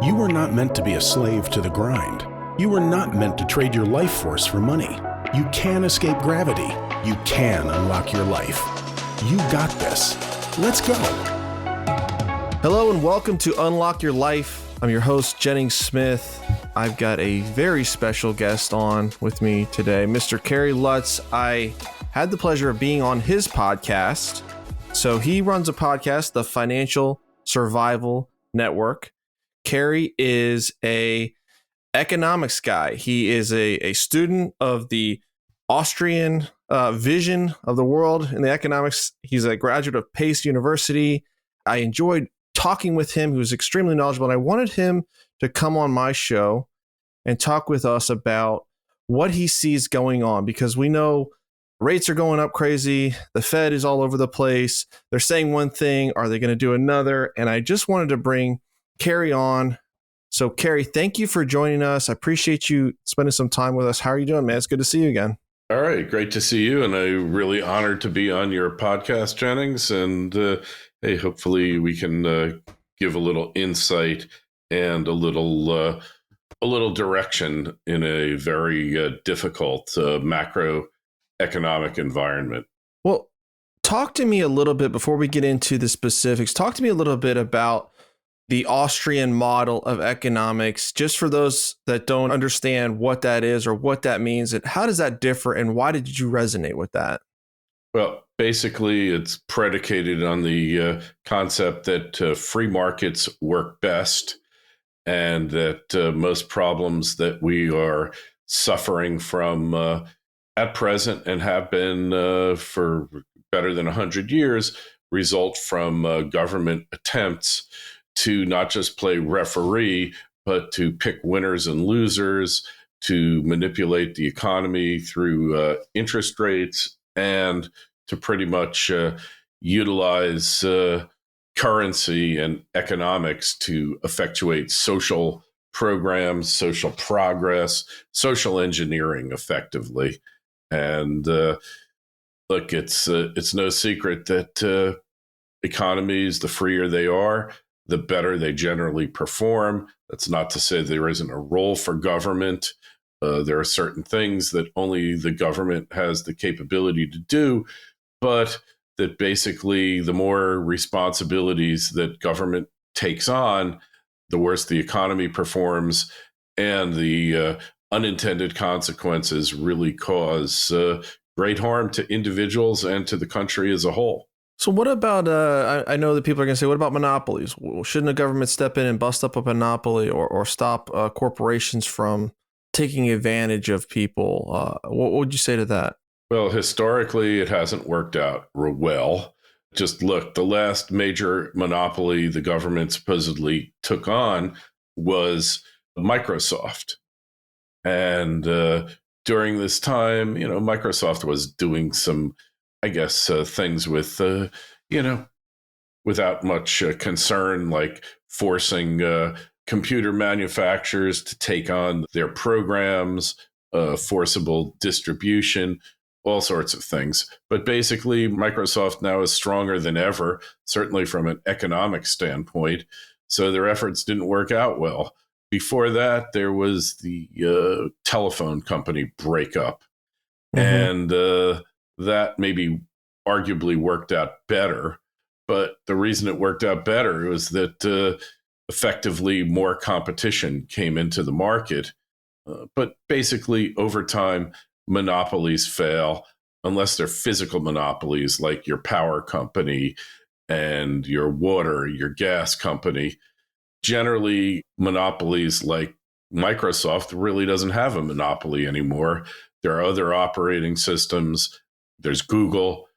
You were not meant to be a slave to the grind. You were not meant to trade your life force for money. You can escape gravity. You can unlock your life. You got this. Let's go. Hello and welcome to Unlock Your Life. I'm your host, Jennings Smith. I've got a very special guest on with me today, Mr. Kerry Lutz. I had the pleasure of being on his podcast. So he runs a podcast, the Financial Survival Network. Kerry is a economics guy. He is a student of the Austrian vision of the world in the economics. He's a graduate of Pace University. I enjoyed talking with him. He was extremely knowledgeable, and I wanted him to come on my show and talk with us about what he sees going on, because we know rates are going up crazy. The Fed is all over the place. They're saying one thing. Are they going to do another? And I just wanted to bring Kerry on. So Kerry, thank you for joining us. I appreciate you spending some time with us. How are you doing, man? It's good to see you again. All right. Great to see you. And I'm really honored to be on your podcast, Jennings. And hey, hopefully we can give a little insight and a little direction in a very difficult macroeconomic environment. Well, talk to me a little bit before we get into the specifics. Talk to me a little bit about the Austrian model of economics, just for those that don't understand what that is or what that means. And how does that differ, and why did you resonate with that? Well, basically, it's predicated on the concept that free markets work best, and that most problems that we are suffering from at present and have been for better than 100 years result from government attempts to not just play referee, but to pick winners and losers, to manipulate the economy through interest rates, and to pretty much utilize currency and economics to effectuate social programs, social progress, social engineering effectively. And look, it's no secret that economies, the freer they are, the better they generally perform. That's not to say there isn't a role for government. There are certain things that only the government has the capability to do, but that basically the more responsibilities that government takes on, the worse the economy performs, and the unintended consequences really cause great harm to individuals and to the country as a whole. So what about, I know that people are going to say, what about monopolies? Well, shouldn't the government step in and bust up a monopoly or stop corporations from taking advantage of people? What would you say to that? Well, historically, it hasn't worked out well. Just look, the last major monopoly the government supposedly took on was Microsoft. And during this time, Microsoft was doing some, I guess, things with, without much concern, like forcing computer manufacturers to take on their programs, forcible distribution, all sorts of things. But basically, Microsoft now is stronger than ever, certainly from an economic standpoint. So their efforts didn't work out well. Before that, there was the telephone company breakup. Mm-hmm. And that maybe arguably worked out better. But the reason it worked out better was that effectively more competition came into the market. But basically, over time, monopolies fail unless they're physical monopolies like your power company and your water, your gas company. Generally, monopolies like Microsoft really doesn't have a monopoly anymore. There are other operating systems. There's Google.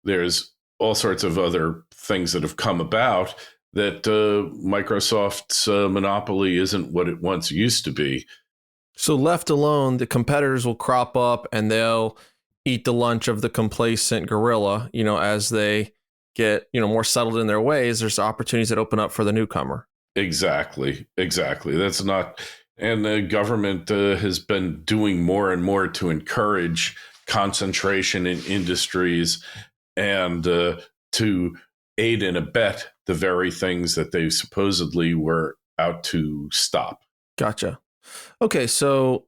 There's all sorts of other things that have come about that Microsoft's monopoly isn't what it once used to be. So left alone, the competitors will crop up and they'll eat the lunch of the complacent gorilla, as they get, more settled in their ways. There's opportunities that open up for the newcomer. Exactly. That's not, and the government has been doing more and more to encourage concentration in industries and to aid and abet the very things that they supposedly were out to stop. Gotcha. Okay, so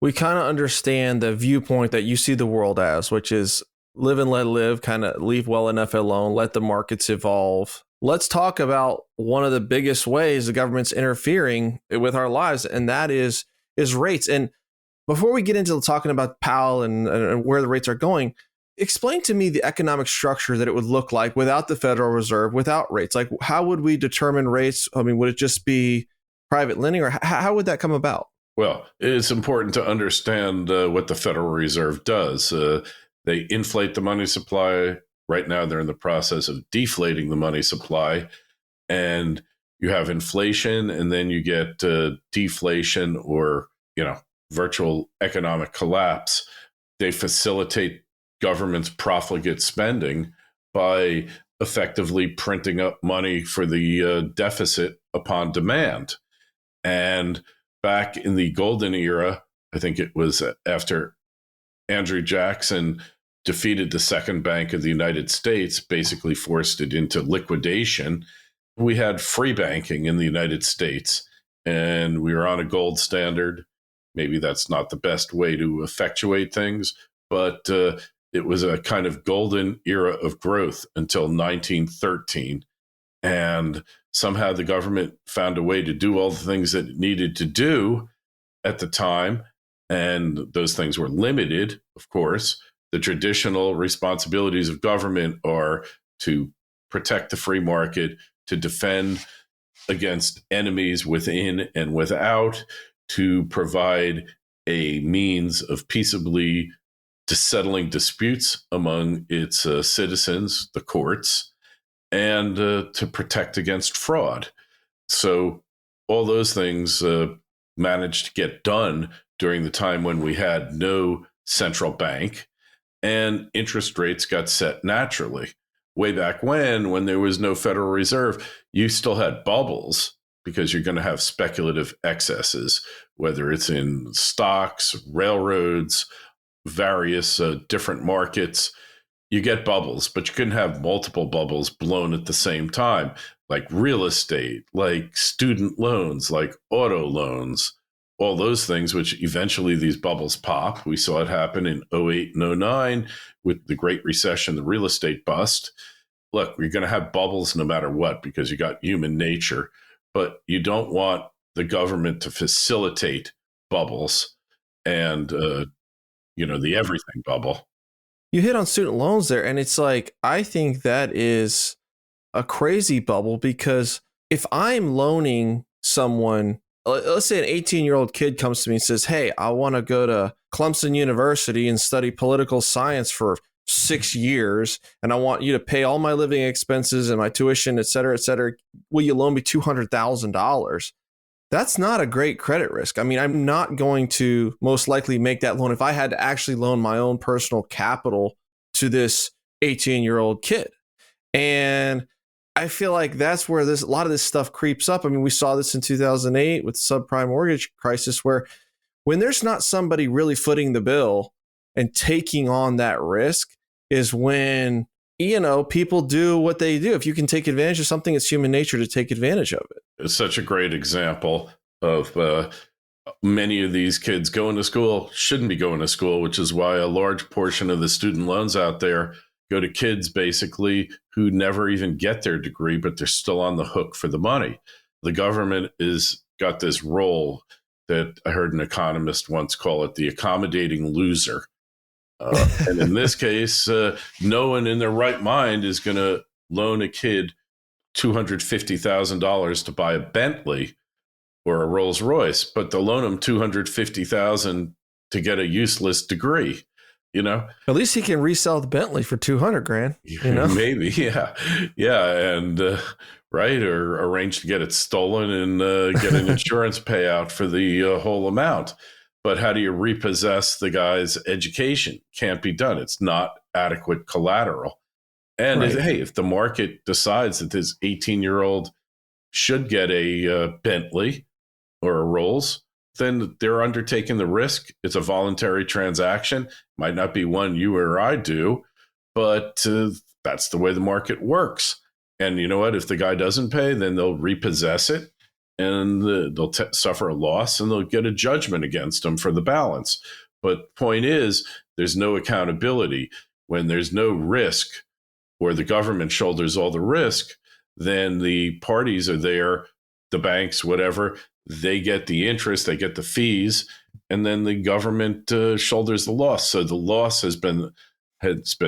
we kind of understand the viewpoint that you see the world as, which is live and let live, kind of leave well enough alone, let the markets evolve. Let's talk about one of the biggest ways the government's interfering with our lives, and that is rates. And before we get into talking about Powell and where the rates are going, explain to me the economic structure that it would look like without the Federal Reserve, without rates. Like, how would we determine rates? I mean, would it just be private lending, or how would that come about? Well, it's important to understand what the Federal Reserve does. They inflate the money supply. Right now, they're in the process of deflating the money supply. And you have inflation, and then you get deflation or, virtual economic collapse. They facilitate government's profligate spending by effectively printing up money for the deficit upon demand. And back in the golden era, I think it was after Andrew Jackson defeated the Second Bank of the United States, basically forced it into liquidation. We had free banking in the United States, and we were on a gold standard. Maybe that's not the best way to effectuate things, but it was a kind of golden era of growth until 1913. And somehow the government found a way to do all the things that it needed to do at the time. And those things were limited, of course. The traditional responsibilities of government are to protect the free market, to defend against enemies within and without, to provide a means of peaceably settling disputes among its citizens, the courts, and to protect against fraud. So all those things managed to get done during the time when we had no central bank, and interest rates got set naturally. Way back when there was no Federal Reserve, you still had bubbles because you're going to have speculative excesses, whether it's in stocks, railroads, various different markets. You get bubbles, but you couldn't have multiple bubbles blown at the same time, like real estate, like student loans, like auto loans, all those things, which eventually these bubbles pop. We saw it happen in 08 and 09 with the Great Recession, the real estate bust. Look, you're going to have bubbles no matter what because you got human nature, but you don't want the government to facilitate bubbles and, the everything bubble. You hit on student loans there, and it's like, I think that is a crazy bubble, because if I'm loaning someone, let's say an 18-year-old kid comes to me and says, hey, I want to go to Clemson University and study political science for 6 years, and I want you to pay all my living expenses and my tuition, et cetera, et cetera. Will you loan me $200,000? That's not a great credit risk. I mean, I'm not going to most likely make that loan if I had to actually loan my own personal capital to this 18-year-old kid. And I feel like that's where a lot of this stuff creeps up. I mean, we saw this in 2008 with the subprime mortgage crisis, where when there's not somebody really footing the bill and taking on that risk is when, people do what they do. If you can take advantage of something, it's human nature to take advantage of it. It's such a great example of many of these kids going to school, shouldn't be going to school, which is why a large portion of the student loans out there go to kids basically who never even get their degree, but they're still on the hook for the money. The government is got this role that I heard an economist once call it the accommodating loser. And in this case, no one in their right mind is going to loan a kid $250,000 to buy a Bentley or a Rolls Royce, but they'll loan them $250,000 to get a useless degree. At least he can resell the Bentley for $200,000. Maybe, yeah, and right, or arrange to get it stolen and get an insurance payout for the whole amount. But how do you repossess the guy's education? Can't be done. It's not adequate collateral. And right. If the market decides that this 18-year-old should get a Bentley or a Rolls, then they're undertaking the risk. It's a voluntary transaction. Might not be one you or I do, but that's the way the market works. And you know what? If the guy doesn't pay, then they'll repossess it and they'll suffer a loss, and they'll get a judgment against them for the balance. But point is, there's no accountability. When there's no risk, or the government shoulders all the risk, then the parties are there, the banks, whatever, they get the interest, they get the fees, and then the government shoulders the loss. So the loss has been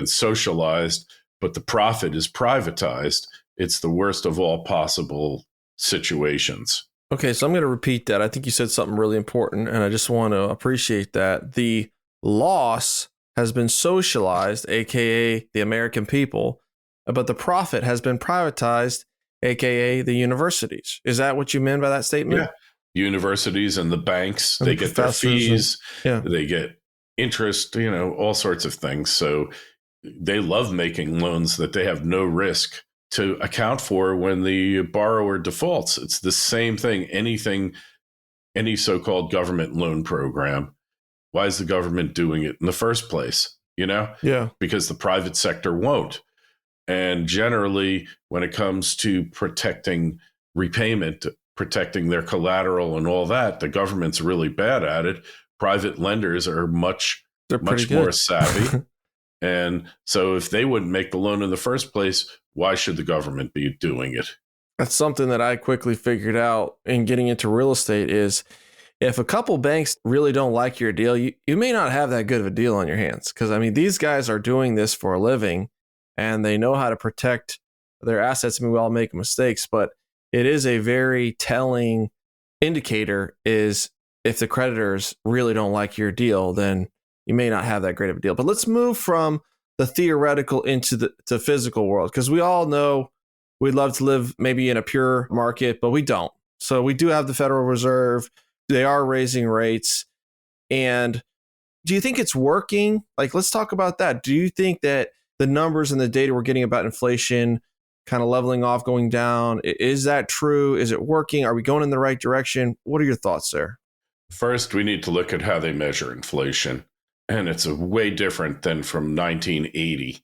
socialized, but the profit is privatized. It's the worst of all possible situations. Okay, so I'm going to repeat that. I think you said something really important, and I just want to appreciate that. The loss has been socialized, aka the American people, but the profit has been privatized, aka the universities. Is that what you meant by that statement? Yeah. Universities and the banks, And they get their fees, yeah. They get interest, all sorts of things. So they love making loans that they have no risk to account for when the borrower defaults. It's the same thing. Any so-called government loan program, why is the government doing it in the first place? Yeah. Because the private sector won't. And generally, when it comes to protecting repayment, protecting their collateral and all that, the government's really bad at it. Private lenders are much more savvy. And so if they wouldn't make the loan in the first place, why should the government be doing it? That's something that I quickly figured out in getting into real estate is if a couple banks really don't like your deal, you may not have that good of a deal on your hands. Because, these guys are doing this for a living and they know how to protect their assets. We all make mistakes, but it is a very telling indicator is if the creditors really don't like your deal, then you may not have that great of a deal. But let's move from the theoretical into the physical world, because we all know we'd love to live maybe in a pure market, but we don't. So we do have the Federal Reserve. They are raising rates. And do you think it's working? Let's talk about that. Do you think that the numbers and the data we're getting about inflation kind of leveling off, going down, is that true? Is it working? Are we going in the right direction? What are your thoughts there? First, we need to look at how they measure inflation. And it's way different than from 1980.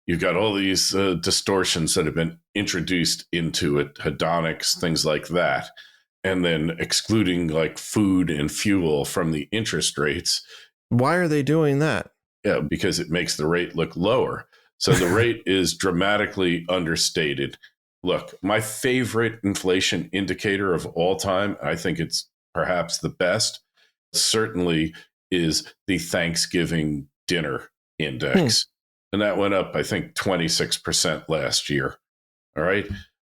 You've got all these distortions that have been introduced into it, hedonics, things like that, and then excluding food and fuel from the interest rates. Why are they doing that? Yeah, because it makes the rate look lower. So the rate is dramatically understated. Look, my favorite inflation indicator of all time, I think it's perhaps the best, certainly is the Thanksgiving dinner index. And that went up, I think, 26% last year. All right.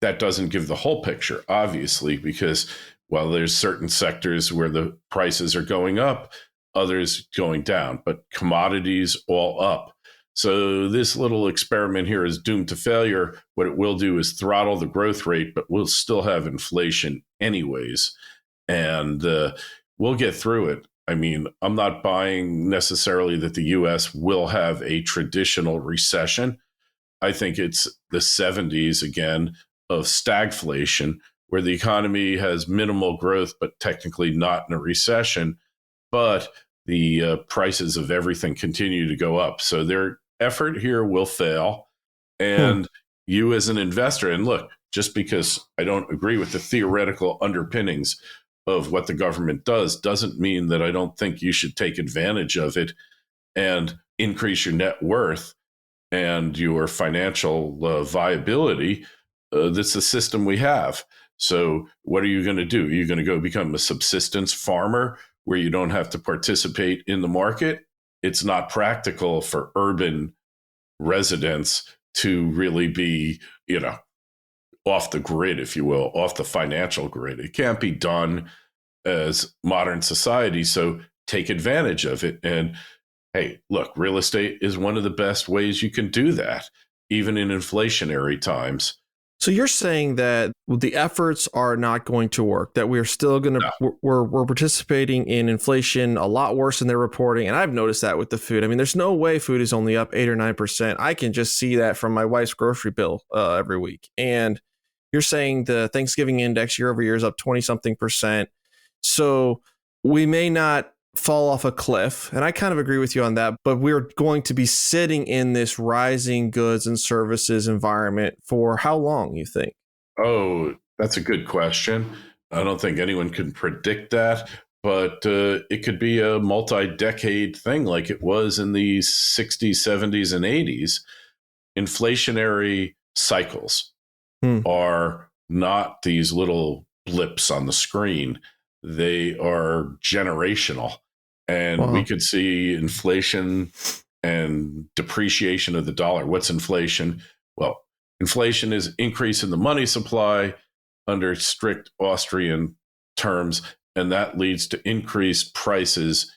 That doesn't give the whole picture, obviously, because while there's certain sectors where the prices are going up, others going down, but commodities all up. So this little experiment here is doomed to failure. What it will do is throttle the growth rate, but we'll still have inflation anyways. And we'll get through it. I'm not buying necessarily that the U.S. will have a traditional recession. I think it's the 70s again of stagflation, where the economy has minimal growth, but technically not in a recession. But the prices of everything continue to go up. So their effort here will fail. And you as an investor, and look, just because I don't agree with the theoretical underpinnings of what the government does doesn't mean that I don't think you should take advantage of it and increase your net worth and your financial viability. That's the system we have. So what are you going to do? Are you going to go become a subsistence farmer where you don't have to participate in the market? It's not practical for urban residents to really be, off the grid, if you will, off the financial grid. It can't be done as modern society. So take advantage of it. And hey, look, real estate is one of the best ways you can do that, even in inflationary times. So you're saying that the efforts are not going to work, that we're still going to, we're participating in inflation a lot worse than they're reporting. And I've noticed that with the food. There's no way food is only up 8 or 9%. I can just see that from my wife's grocery bill every week. And you're saying the Thanksgiving index year over year is up 20 something percent. So we may not fall off a cliff. And I kind of agree with you on that, but we're going to be sitting in this rising goods and services environment for how long, you think? Oh, that's a good question. I don't think anyone can predict that, but it could be a multi-decade thing like it was in the 60s, 70s, and 80s. Inflationary cycles Hmm. are not these little blips on the screen. They are generational. And we Wow. could see inflation and depreciation of the dollar. What's inflation? Well, inflation is increase in the money supply under strict Austrian terms, and that leads to increased prices.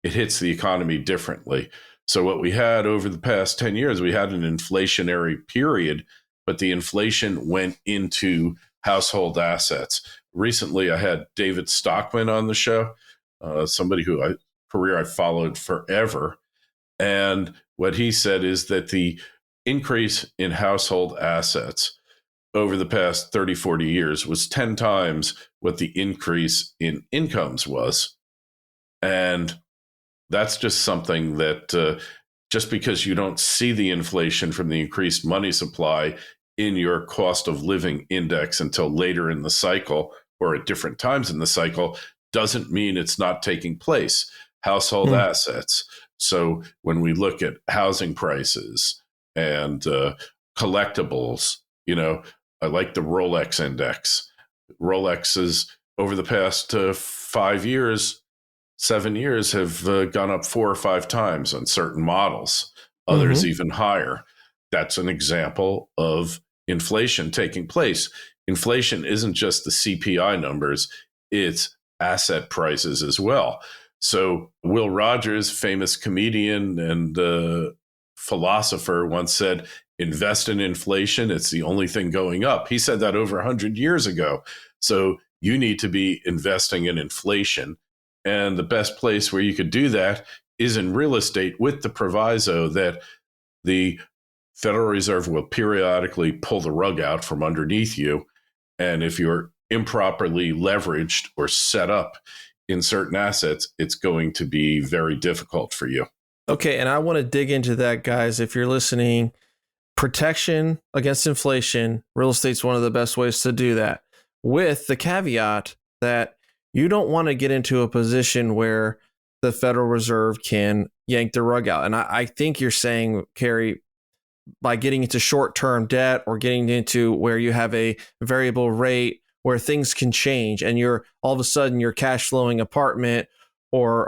It hits the economy differently. So what we had over the past 10 years, we had an inflationary period, but the inflation went into household assets. Recently, I had David Stockman on the show, somebody who I followed forever. And what he said is that the increase in household assets over the past 30, 40 years was 10 times what the increase in incomes was. And that's just something that just because you don't see the inflation from the increased money supply in your cost of living index until later in the cycle or at different times in the cycle doesn't mean it's not taking place. Household Hmm. assets. So when we look at housing prices and collectibles, I like the Rolex index. Rolex is over the past 5 years, 7 years have gone up 4 or 5 times on certain models, others Mm-hmm. even higher. That's an example of inflation taking place. Inflation isn't just the CPI numbers, it's asset prices as well. So, Will Rogers, famous comedian and philosopher, once said, invest in inflation, it's the only thing going up. He said that over 100 years ago. So, you need to be investing in inflation. And the best place where you could do that is in real estate with the proviso that the Federal Reserve will periodically pull the rug out from underneath you. And if you're improperly leveraged or set up in certain assets, it's going to be very difficult for you. Okay, and I want to dig into that, guys. If you're listening, protection against inflation, real estate's one of the best ways to do that, with the caveat that you don't want to get into a position where the Federal Reserve can yank the rug out. And I think you're saying, Kerry, by getting into short-term debt or getting into where you have a variable rate where things can change and you're all of a sudden your cash flowing apartment or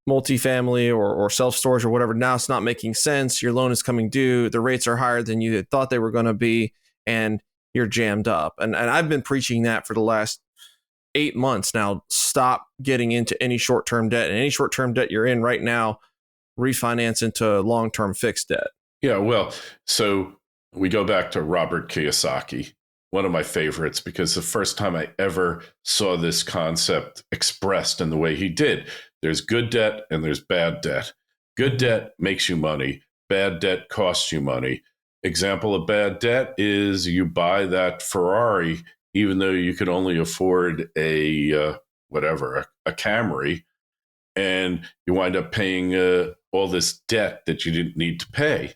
multifamily or self-storage or whatever, now it's not making sense. Your loan is coming due. The rates are higher than you had thought they were going to be, and you're jammed up. And I've been preaching that for the last 8 months now. Stop getting into any short-term debt, and any short-term debt you're in right now, refinance into long-term fixed debt. Yeah, well, so we go back to Robert Kiyosaki, one of my favorites, because the first time I ever saw this concept expressed in the way he did, there's good debt and there's bad debt. Good debt makes you money. Bad debt costs you money. Example of bad debt is you buy that Ferrari, even though you could only afford a Camry, and you wind up paying all this debt that you didn't need to pay.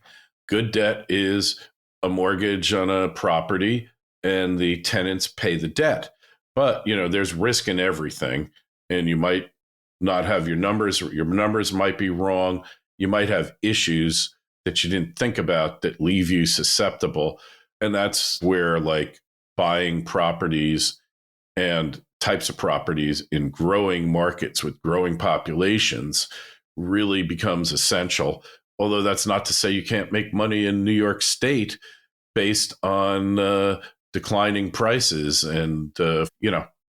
Good debt is a mortgage on a property and the tenants pay the debt. But, there's risk in everything, and you might not have your numbers might be wrong. You might have issues that you didn't think about that leave you susceptible. And that's where like buying properties and types of properties in growing markets with growing populations really becomes essential. Although that's not to say you can't make money in New York State based on declining prices and,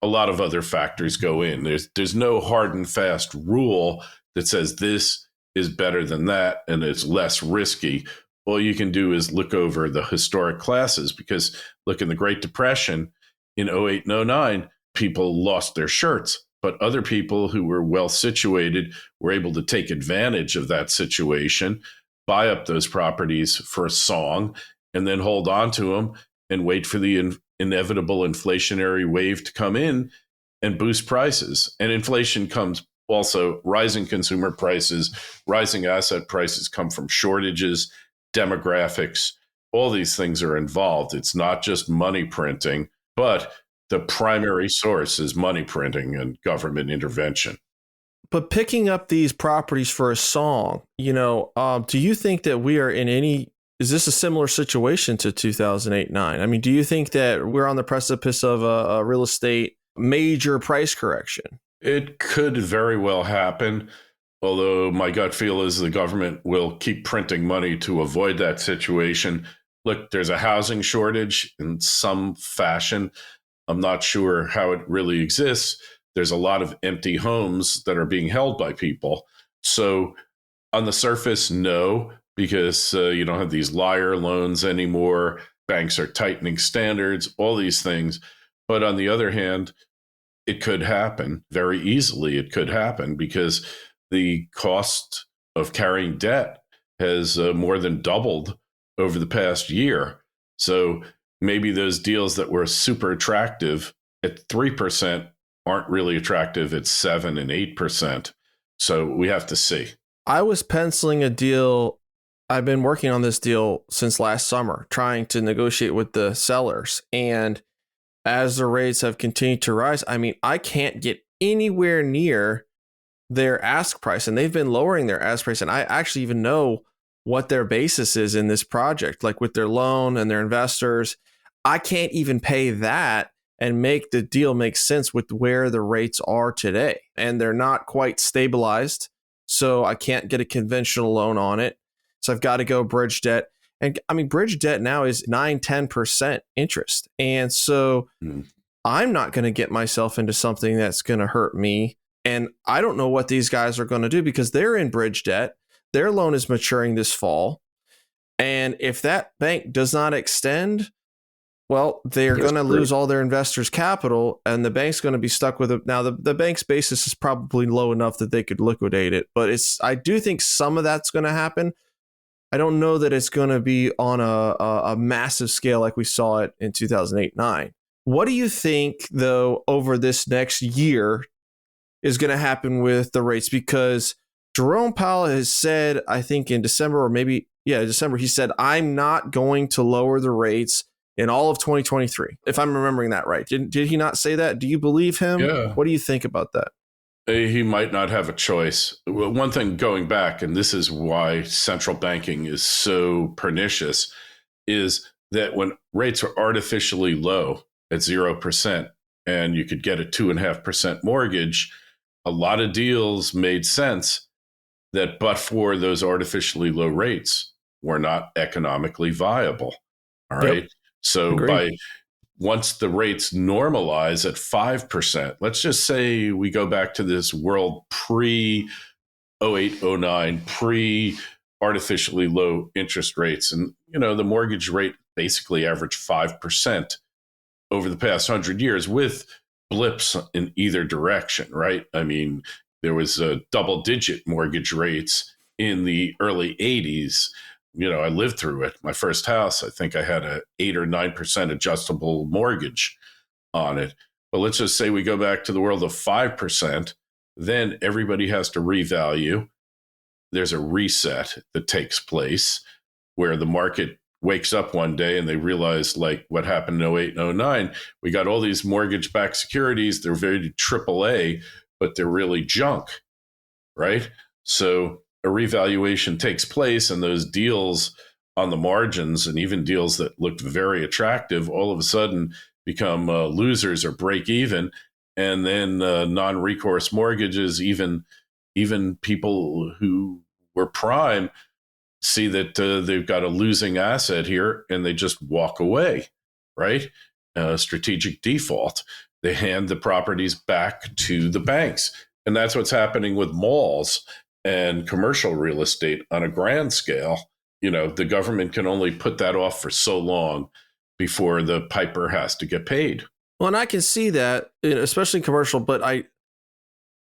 a lot of other factors go in. There's no hard and fast rule that says this is better than that and it's less risky. All you can do is look over the historic classes, because look, in the Great Depression in 08 and 09, people lost their shirts, but other people who were well situated were able to take advantage of that situation, buy up those properties for a song, and then hold on to them and wait for the inevitable inflationary wave to come in and boost prices. And inflation comes also, rising consumer prices, rising asset prices come from shortages, demographics, all these things are involved. It's not just money printing, but The primary source is money printing and government intervention. But picking up these properties for a song, do you think that we are is this a similar situation to 2008-9? I mean, do you think that we're on the precipice of a real estate major price correction? It could very well happen, although my gut feel is the government will keep printing money to avoid that situation. Look, there's a housing shortage in some fashion. I'm not sure how it really exists. There's a lot of empty homes that are being held by people. So on the surface, no, because you don't have these liar loans anymore. Banks are tightening standards, all these things. But on the other hand, it could happen very easily. It could happen because the cost of carrying debt has more than doubled over the past year. So maybe those deals that were super attractive at 3% aren't really attractive at 7 and 8%. So we have to see. I was penciling a deal. I've been working on this deal since last summer, trying to negotiate with the sellers. And as the rates have continued to rise, I mean, I can't get anywhere near their ask price, and they've been lowering their ask price. And I actually even know what their basis is in this project, like with their loan and their investors. I can't even pay that and make the deal make sense with where the rates are today. And they're not quite stabilized. So I can't get a conventional loan on it. So I've got to go bridge debt. And I mean, bridge debt now is 9-10% interest. And so I'm not going to get myself into something that's going to hurt me. And I don't know what these guys are going to do because they're in bridge debt. Their loan is maturing this fall. And if that bank does not extend, well, they're going to lose all their investors' capital, and the bank's going to be stuck with it. Now, the bank's basis is probably low enough that they could liquidate it. But I do think some of that's going to happen. I don't know that it's going to be on a massive scale like we saw it in 2008-9. What do you think, though, over this next year is going to happen with the rates? Because Jerome Powell has said, I think in December, December, he said, I'm not going to lower the rates in all of 2023, if I'm remembering that right. Did he not say that? Do you believe him? Yeah. What do you think about that? He might not have a choice. Well, one thing going back, and this is why central banking is so pernicious, is that when rates are artificially low at 0% and you could get a 2.5% mortgage, a lot of deals made sense that but for those artificially low rates were not economically viable. All right. Yep. So Agreed. once the rates normalize at 5%, let's just say we go back to this world pre-08-09, pre-artificially low interest rates. And, the mortgage rate basically averaged 5% over the past 100 years with blips in either direction, right? I mean, there was double-digit mortgage rates in the early 80s. I lived through it. My first house, I think I had a 8 or 9% adjustable mortgage on it. But let's just say we go back to the world of 5%, then everybody has to revalue. There's a reset that takes place where the market wakes up one day and they realize, like what happened in 08-09, we got all these mortgage-backed securities. They're very AAA, but they're really junk, right? So a revaluation takes place, and those deals on the margins and even deals that looked very attractive all of a sudden become losers or break even. And then non-recourse mortgages, even people who were prime, see that they've got a losing asset here and they just walk away, right? Strategic default. They hand the properties back to the banks. And that's what's happening with malls and commercial real estate on a grand scale. The government can only put that off for so long before the piper has to get paid. Well, and I can see that, especially commercial, but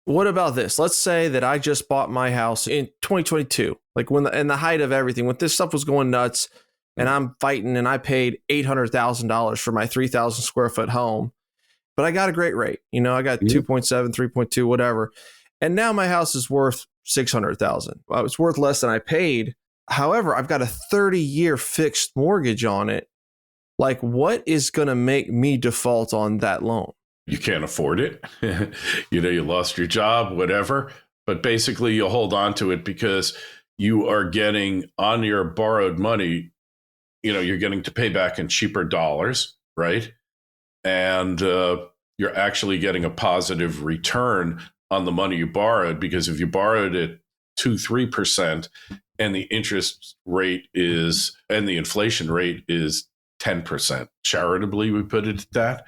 what about this? Let's say that I just bought my house in 2022, like in the height of everything, when this stuff was going nuts, and I'm fighting, and I paid $800,000 for my 3,000 square foot home, but I got a great rate. I got 2.7, 3.2, whatever. And now my house is worth $600,000. Well, it's worth less than I paid. However, I've got a 30-year fixed mortgage on it. Like, what is going to make me default on that loan? You can't afford it. You lost your job, whatever. But basically, you hold on to it because you are getting on your borrowed money, you're getting to pay back in cheaper dollars, right? And you're actually getting a positive return on the money you borrowed, because if you borrowed it 2-3% and the interest rate and the inflation rate is 10%, charitably we put it at that,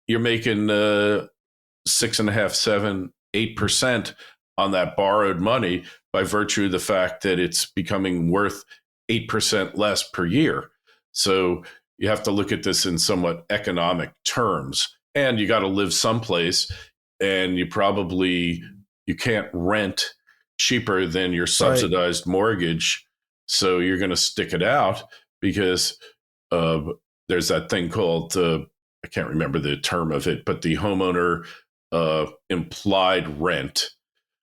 you're making 6.5, 7, 8% on that borrowed money by virtue of the fact that it's becoming worth 8% less per year. So you have to look at this in somewhat economic terms, and you got to live someplace, and you can't rent cheaper than your subsidized mortgage. So you're going to stick it out because there's that thing called, I can't remember the term of it, but the homeowner implied rent,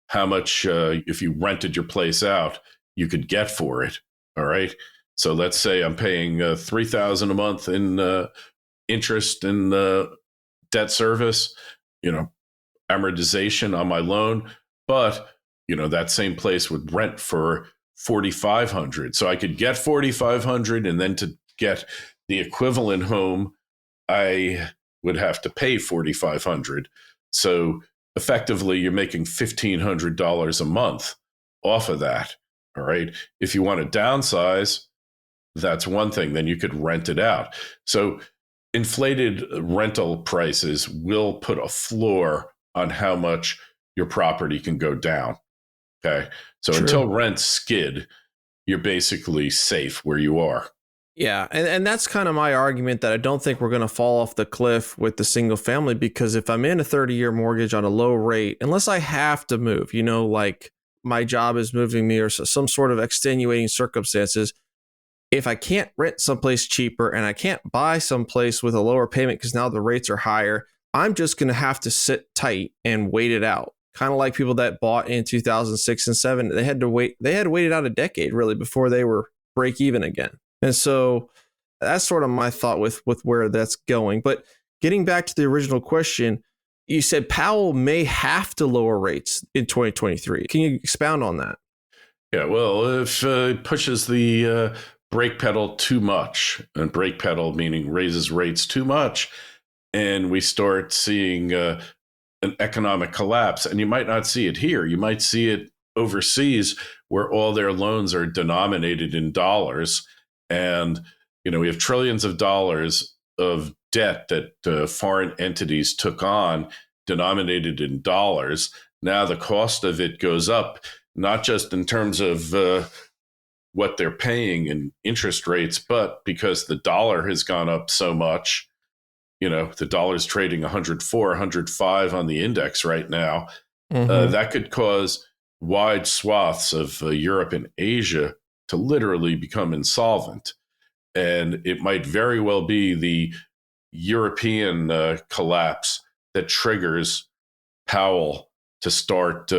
how much if you rented your place out, you could get for it. All right. So let's say I'm paying $3,000 a month in interest and debt service, amortization on my loan, but that same place would rent for $4,500. So I could get $4,500, and then to get the equivalent home, I would have to pay $4,500. So effectively, you're making $1,500 a month off of that. All right. If you want to downsize, that's one thing. Then you could rent it out. So inflated rental prices will put a floor on how much your property can go down. Okay. So True. Until rents skid, you're basically safe where you are. Yeah. And that's kind of my argument, that I don't think we're going to fall off the cliff with the single family, because if I'm in a 30-year mortgage on a low rate, unless I have to move, like my job is moving me or some sort of extenuating circumstances, if I can't rent someplace cheaper and I can't buy someplace with a lower payment because now the rates are higher, I'm just going to have to sit tight and wait it out. Kind of like people that bought in 2006 and 7, they had to wait it out a decade really before they were break even again. And so that's sort of my thought with where that's going. But getting back to the original question, you said Powell may have to lower rates in 2023. Can you expound on that? Yeah, well, if it pushes the brake pedal too much, and brake pedal meaning raises rates too much, and we start seeing an economic collapse, and you might not see it here. You might see it overseas where all their loans are denominated in dollars. And, we have trillions of dollars of debt that foreign entities took on denominated in dollars. Now the cost of it goes up, not just in terms of what they're paying in interest rates, but because the dollar has gone up so much. The dollar's trading 104, 105 on the index right now. Mm-hmm. That could cause wide swaths of Europe and Asia to literally become insolvent. And it might very well be the European collapse that triggers Powell to start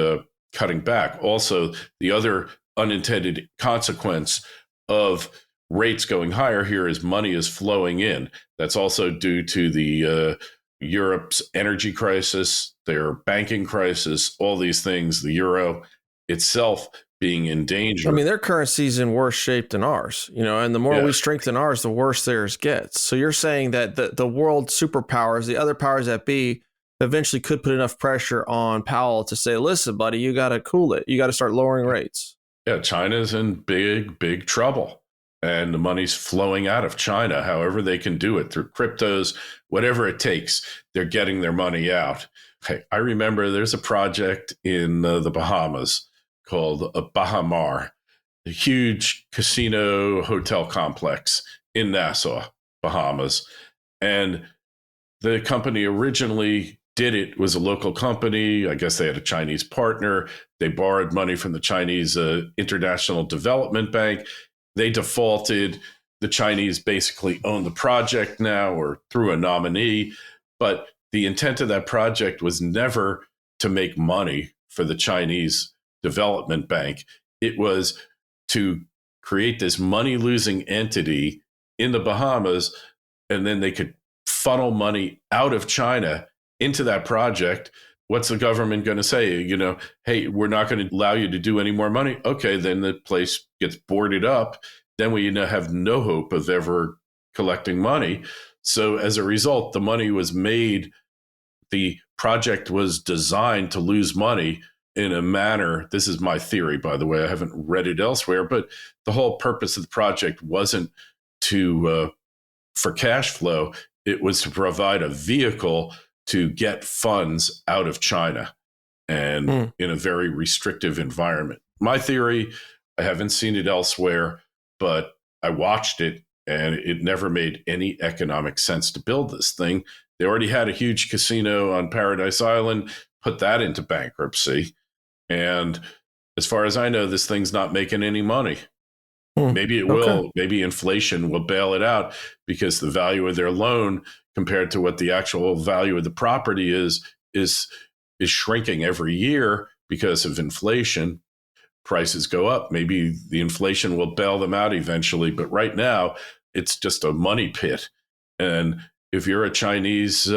cutting back. Also, the other unintended consequence of rates going higher here is money is flowing in. That's also due to the Europe's energy crisis, their banking crisis, all these things, the euro itself being in danger. I mean, their currency's in worse shape than ours, and the more we strengthen ours, the worse theirs gets. So you're saying that the world superpowers, the other powers that be, eventually could put enough pressure on Powell to say, listen, buddy, you got to cool it. You got to start lowering rates. Yeah, China's in big, big trouble. And the money's flowing out of China, however they can do it, through cryptos, whatever it takes. They're getting their money out. Hey, I remember there's a project in the Bahamas called Bahamar, a huge casino hotel complex in Nassau, Bahamas. And the company originally did it was a local company. I guess they had a Chinese partner. They borrowed money from the Chinese International Development Bank. They defaulted. The Chinese basically own the project now, or through a nominee. But the intent of that project was never to make money for the Chinese Development Bank. It was to create this money-losing entity in the Bahamas and then they could funnel money out of China into that project, what's the government going to say? Hey, we're not going to allow you to do any more money. Okay, then the place gets boarded up. Then we have no hope of ever collecting money. So as a result, the money was made. The project was designed to lose money in a manner. This is my theory, by the way. I haven't read it elsewhere, but the whole purpose of the project wasn't for cash flow. It was to provide a vehicle to get funds out of China and in a very restrictive environment. My theory, I haven't seen it elsewhere, but I watched it and it never made any economic sense to build this thing. They already had a huge casino on Paradise Island, put that into bankruptcy. And as far as I know, this thing's not making any money. Maybe it will. Maybe inflation will bail it out because the value of their loan compared to what the actual value of the property is shrinking every year because of inflation. Prices go up. Maybe the inflation will bail them out eventually. But right now, it's just a money pit. And if you're a Chinese,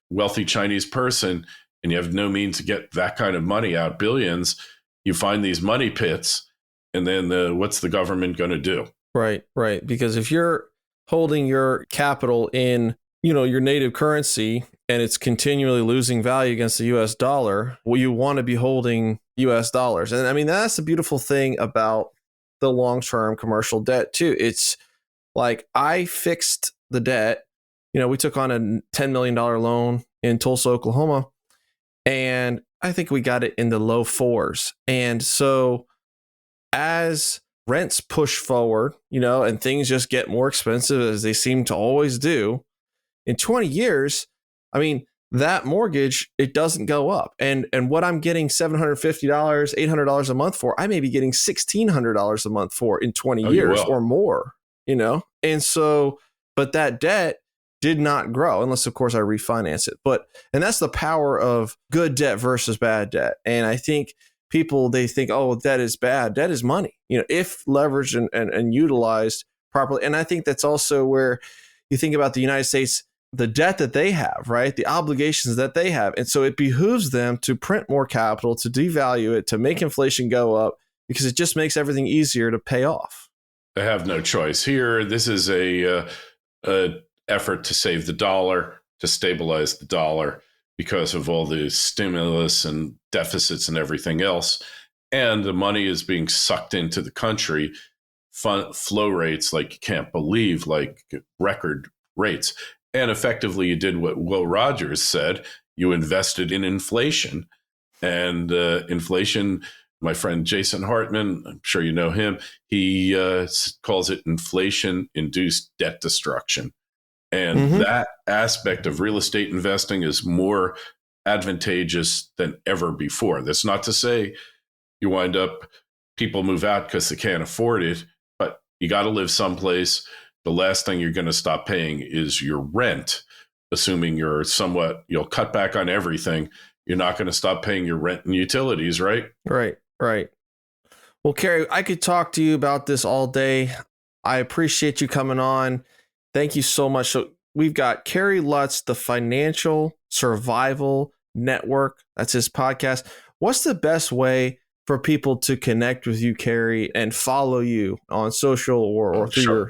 wealthy Chinese person, and you have no means to get that kind of money out, billions, you find these money pits. And then what's the government going to do? Right. Because if you're holding your capital in, your native currency and it's continually losing value against the US dollar, well, you want to be holding US dollars. And I mean, that's the beautiful thing about the long-term commercial debt too. It's like I fixed the debt. We took on a $10 million loan in Tulsa, Oklahoma, and I think we got it in the low fours. And so as rents push forward, and things just get more expensive as they seem to always do, in 20 years, I mean, that mortgage, it doesn't go up. And what I'm getting $750, $800 a month for, I may be getting $1,600 a month for in 20 years or more, And so, but that debt did not grow unless, of course, I refinance it. And that's the power of good debt versus bad debt. And I think people, they think, oh, debt is bad. Debt is money, if leveraged and utilized properly. And I think that's also where you think about the United States, the debt that they have, right? The obligations that they have. And so it behooves them to print more capital, to devalue it, to make inflation go up, because it just makes everything easier to pay off. They have no choice here. This is a effort to save the dollar, to stabilize the dollar because of all the stimulus and deficits and everything else. And the money is being sucked into the country, flow rates like you can't believe, like record rates. And effectively, you did what Will Rogers said. You invested in inflation. And inflation, my friend Jason Hartman, I'm sure you know him, he calls it inflation-induced debt destruction. And that aspect of real estate investing is more advantageous than ever before. That's not to say you wind up, people move out because they can't afford it, but you got to live someplace. The last thing you're going to stop paying is your rent, assuming you'll cut back on everything. You're not going to stop paying your rent and utilities, right? Right. Well, Kerry, I could talk to you about this all day. I appreciate you coming on. Thank you so much. So we've got Kerry Lutz, the Financial Survival Network. That's his podcast. What's the best way for people to connect with you, Kerry, and follow you on social or through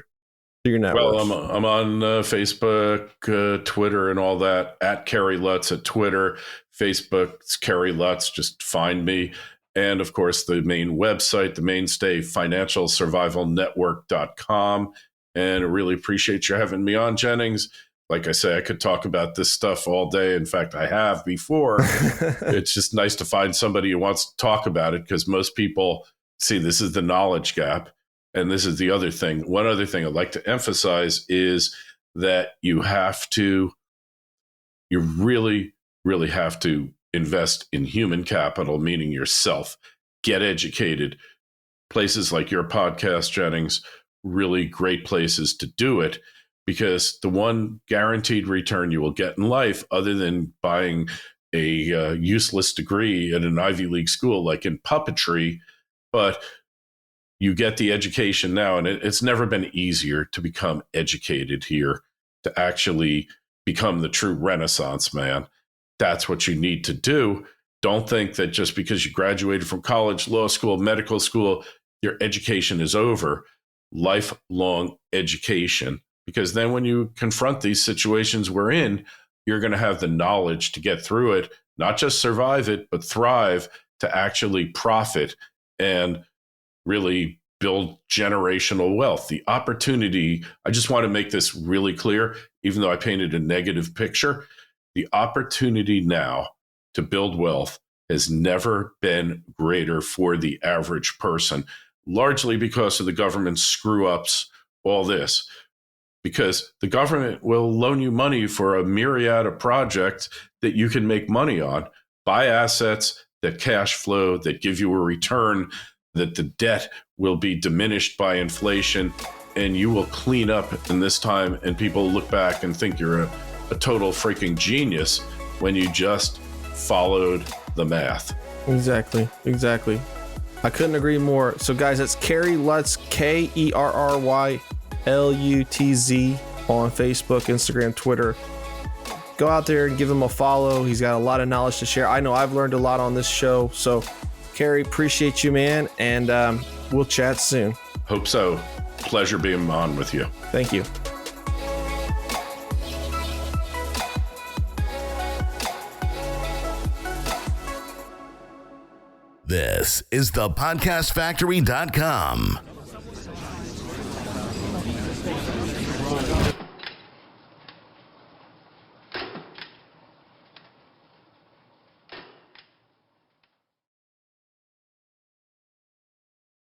your networks? Well, I'm on Facebook, Twitter, and all that. At Kerry Lutz at Twitter, Facebook. It's Kerry Lutz. Just find me. And of course, the main website, the mainstay, financialsurvivalnetwork.com. And I really appreciate you having me on, Jennings. Like I say, I could talk about this stuff all day. In fact, I have before. It's just nice to find somebody who wants to talk about it, because most people see this is the knowledge gap. And this is the other thing. One other thing I'd like to emphasize is that you really, really have to invest in human capital, meaning yourself. Get educated. Places like your podcast, Jennings, really great places to do it, because the one guaranteed return you will get in life, other than buying a useless degree at an Ivy League school like in puppetry, but you get the education now. And it's never been easier to become educated here, to actually become the true Renaissance man. That's what you need to do. Don't think that just because you graduated from college, law school, medical school, your education is over. Lifelong education, because then when you confront these situations we're in, you're going to have the knowledge to get through it, not just survive it, but thrive, to actually profit and really build generational wealth. The opportunity, I just want to make this really clear, even though I painted a negative picture, the opportunity now to build wealth has never been greater for the average person, largely because of the government screw ups, all this. Because the government will loan you money for a myriad of projects that you can make money on, buy assets that cash flow, that give you a return, that the debt will be diminished by inflation, and you will clean up in this time, and people look back and think you're a total freaking genius when you just followed the math. Exactly. I couldn't agree more. So guys, that's Kerry Lutz, KerryLutz on Facebook, Instagram, Twitter. Go out there and give him a follow. He's got a lot of knowledge to share. I know I've learned a lot on this show. So Kerry, appreciate you, man. And we'll chat soon. Hope so. Pleasure being on with you. Thank you. This is thepodcastfactory.com.